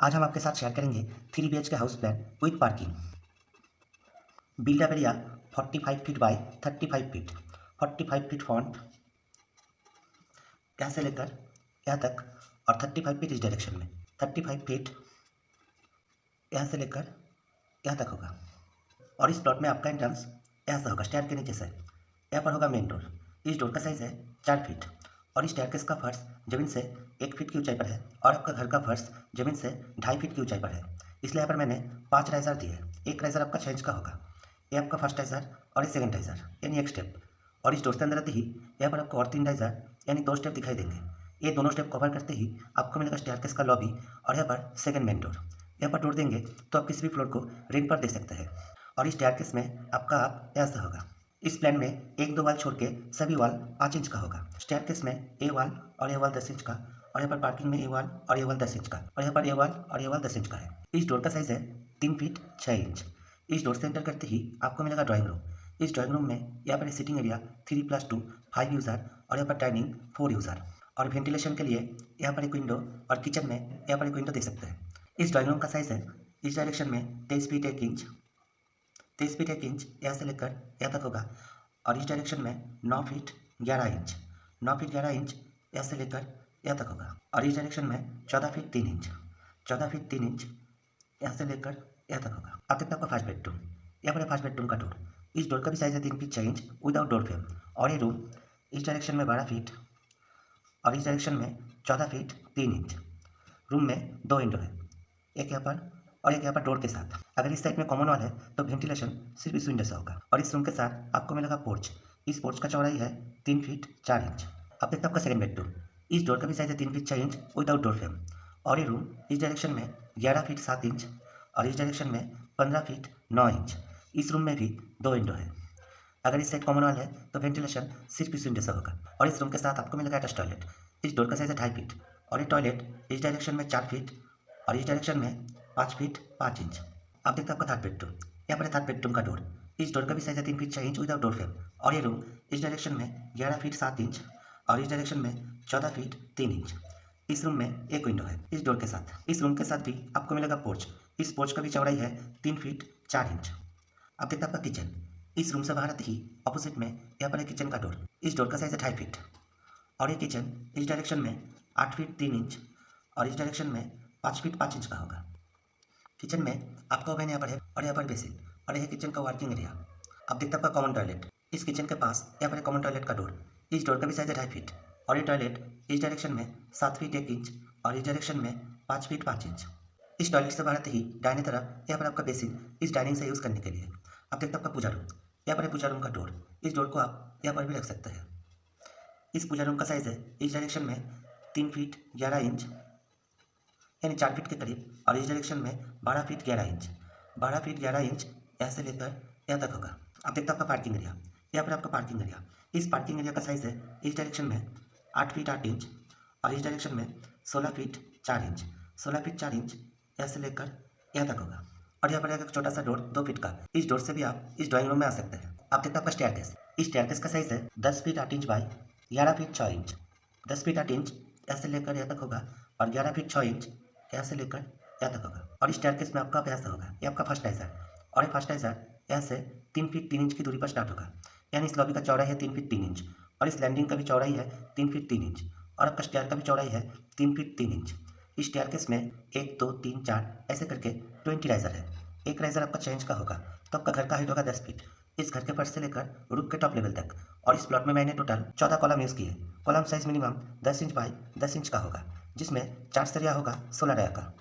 आज हम आपके साथ शेयर करेंगे 3 BHK house plan with parking. Built up area 45 feet by 35 feet, 45 feet front यहाँ से लेकर यहाँ तक और 35 फीट इस डायरेक्शन में, 35 फीट यहाँ से लेकर यहाँ तक होगा। और इस प्लॉट में आपका एंट्रेंस यहाँ से होगा, स्टेयर के नीचे से। यहाँ पर होगा मेन डोर। इस डोर का साइज़ है 4 फीट और इस स्टेयरकेस का फर्श जमीन से 1 फीट की ऊंचाई पर है और आपका घर का फर्श जमीन से 2.5 फीट की ऊंचाई पर है। इसलिए यहाँ पर मैंने 5 राइजर दिए। एक राइजर आपका 6 इंच का होगा, ये आपका फर्स्ट राइजर और ये सेकंड राइजर यानी एक स्टेप। और इस डोर से अंदर आते ही यहाँ पर आपको और 3 राइजर यानी 2 स्टेप दिखाई देंगे। ये दोनों स्टेप कवर करते ही आपको मिलेगा स्टेयरकेस का लॉबी और यहाँ पर सेकंड मेन डोर। यहाँ पर डोर देंगे तो आप किसी भी फ्लोर को रेंट पर दे सकते हैं। और इस स्टेयरकेस में आपका आप ऐसा होगा। इस प्लान में 1-2 वाल छोड़ के सभी वाल 5 इंच का होगा। स्टेयरकेस में ए वाल और ये वाल 10 इंच का और यहाँ पर पार्किंग में ए वाल और ये वाल 10 इंच का और यहाँ पर ए वाल और ये वाल 10 इंच का है। इस डोर का साइज़ है 3 फीट 6 इंच। इस डोर से एंटर करते ही आपको मिलेगा ड्राइंग रूम। इस ड्राइंग रूम में यहाँ पर सिटिंग एरिया 3+2 5 यूज़र और यहाँ पर डाइनिंग 4 यूज़र और वेंटिलेशन के लिए यहाँ पर एक विंडो और किचन में यहाँ पर एक विंडो दे सकते हैं। इस ड्राइंग रूम का साइज़ है इस डायरेक्शन में 23 फीट 1 इंच, 23 फीट 1 इंच यहाँ से लेकर यहाँ तक होगा। और इस डायरेक्शन में 9 फीट 11 इंच, 9 फीट 11 इंच यहाँ से लेकर यहाँ तक होगा। और इस डायरेक्शन में 14 फीट 3 इंच, 14 फीट 3 इंच यहाँ से लेकर यहाँ तक होगा। अब तक आपका फर्स्ट बेडरूम, यहाँ पर है फर्स्ट बेडरूम का डोर। इस डोर का भी साइज़ है 3 feet 6 inch without door frame. और ये रूम इस डायरेक्शन में 12 फीट और इस डायरेक्शन में 14 फीट 3 इंच। रूम में 2 विंडो है, एक यहाँ पर और एक यहाँ पर डोर के साथ। अगर इस साइड में कॉमन वॉल है तो वेंटिलेशन सिर्फ इस विंडो से होगा। और इस रूम के साथ आपको मिलेगा पोर्च। इस पोर्च का चौड़ाई है 3 फीट 4 इंच। अब देखते हैं आपका सेकंड बेडरूम। इस डोर का भी साइज़ है 3 feet 6 inch without door frame. और ये रूम इस डायरेक्शन में 11 फीट 7 इंच और इस डायरेक्शन में 15 फीट 9 इंच। इस रूम में भी 2 विंडो है। अगर इस साइड कॉमन वॉल है तो वेंटिलेशन सिर्फ इस विंडो से होगा। और इस रूम के साथ आपको मिलेगा अटैच टॉयलेट। इस डोर का साइज़ है 2.5 फीट और ये टॉयलेट इस डायरेक्शन में 4 फीट और इस डायरेक्शन में 5 फीट 5 इंच। अब देखते हैं आपका थर्ड बेडरूम। यहाँ पर थर्ड बेडरूम का डोर। इस डोर का भी साइज़ है 3 feet 6 inch without door frame. और ये रूम इस डायरेक्शन में 11 फीट 7 इंच और इस डायरेक्शन में 14 फीट 3 इंच। इस रूम में एक विंडो है इस डोर के साथ। इस रूम के साथ भी आपको मिलेगा पोर्च। इस पोर्च का भी चौड़ाई है 3 फीट 4 इंच। अब देखते हैं आपका किचन। इस रूम से बाहर आते ही ऑपोजिट में यहाँ पर है किचन का डोर। इस डोर का साइज़ है 2.5 फीट और ये किचन इस डायरेक्शन में 8 फीट 3 इंच और इस डायरेक्शन में 5 फीट 5 इंच का होगा। किचन में आपका ओवन यहाँ पर है और यहाँ पर बेसिन और यह किचन का वर्किंग एरिया। अब देखते हैं आपका कॉमन टॉयलेट। इस किचन के पास यहाँ पर कॉमन टॉयलेट का डोर। इस डोर का भी साइज़ है 2.5 फीट और ये टॉयलेट इस डायरेक्शन में 7 फीट 1 इंच और इस डायरेक्शन में 5 फीट 5 इंच। इस टॉयलेट से बाहर आते ही दाहिने तरफ यहाँ पर आपका बेसिन इस डाइनिंग से यूज़ करने के लिए। अब देखते हैं आपका पूजा रूम। यहाँ पर है पूजा रूम का डोर। इस डोर को आप यहाँ पर भी रख सकते हैं। इस पूजा रूम का साइज़ है इस डायरेक्शन में 3 फीट 11 इंच यानी 4 फीट के करीब और इस डायरेक्शन में 12 फीट 11 इंच, 12 फीट 11 इंच यहाँ से लेकर यहाँ तक होगा। अब देखते हैं आपका पार्किंग एरिया। यहाँ पर आपका पार्किंग एरिया। इस पार्किंग एरिया का साइज़ है इस डायरेक्शन में 8 फीट 8 इंच और इस डायरेक्शन में 16 फीट 4 इंच, 16 फीट 4 इंच यहाँ से लेकर यहाँ तक होगा। और यहाँ पर एक छोटा सा डोर 2 फीट का। इस डोर से भी आप इस ड्राइंग रूम में आ सकते हैं। अब देखते हैं आपका स्टेयरकेस। इस स्टेयरकेस का साइज़ है 10 feet 8 inch by 11 feet 6 inch. 10 feet 8 inch यहाँ से लेकर यहाँ तक होगा और 11 फीट 6 इंच यहाँ से लेकर यहाँ तक होगा। और इस स्टेयरकेस में आपका यहाँ से होगा। ये आपका फर्स्ट राइजर और ये फर्स्ट राइजर यहाँ से 3 फीट 3 इंच की दूरी पर स्टार्ट होगा। यानी इस लॉबी का चौड़ाई है 3 फीट 3 इंच और इस लैंडिंग का भी चौड़ाई है 3 फीट 3 इंच और आपका स्टेयर का भी चौड़ाई है 3 फीट 3 इंच। इस स्टेयरकेस में 1 2 3 4 ऐसे करके 20 राइजर है। एक राइजर आपका 6 इंच का होगा तो आपका घर का हाइट होगा 10 फीट इस घर के फर्श से लेकर रूफ के टॉप लेवल तक। और इस प्लॉट में मैंने टोटल 14 कॉलम यूज़ किए। Column size minimum 10 inch by 10 inch का होगा जिसमें 4 सरिया होगा 16 डाया का।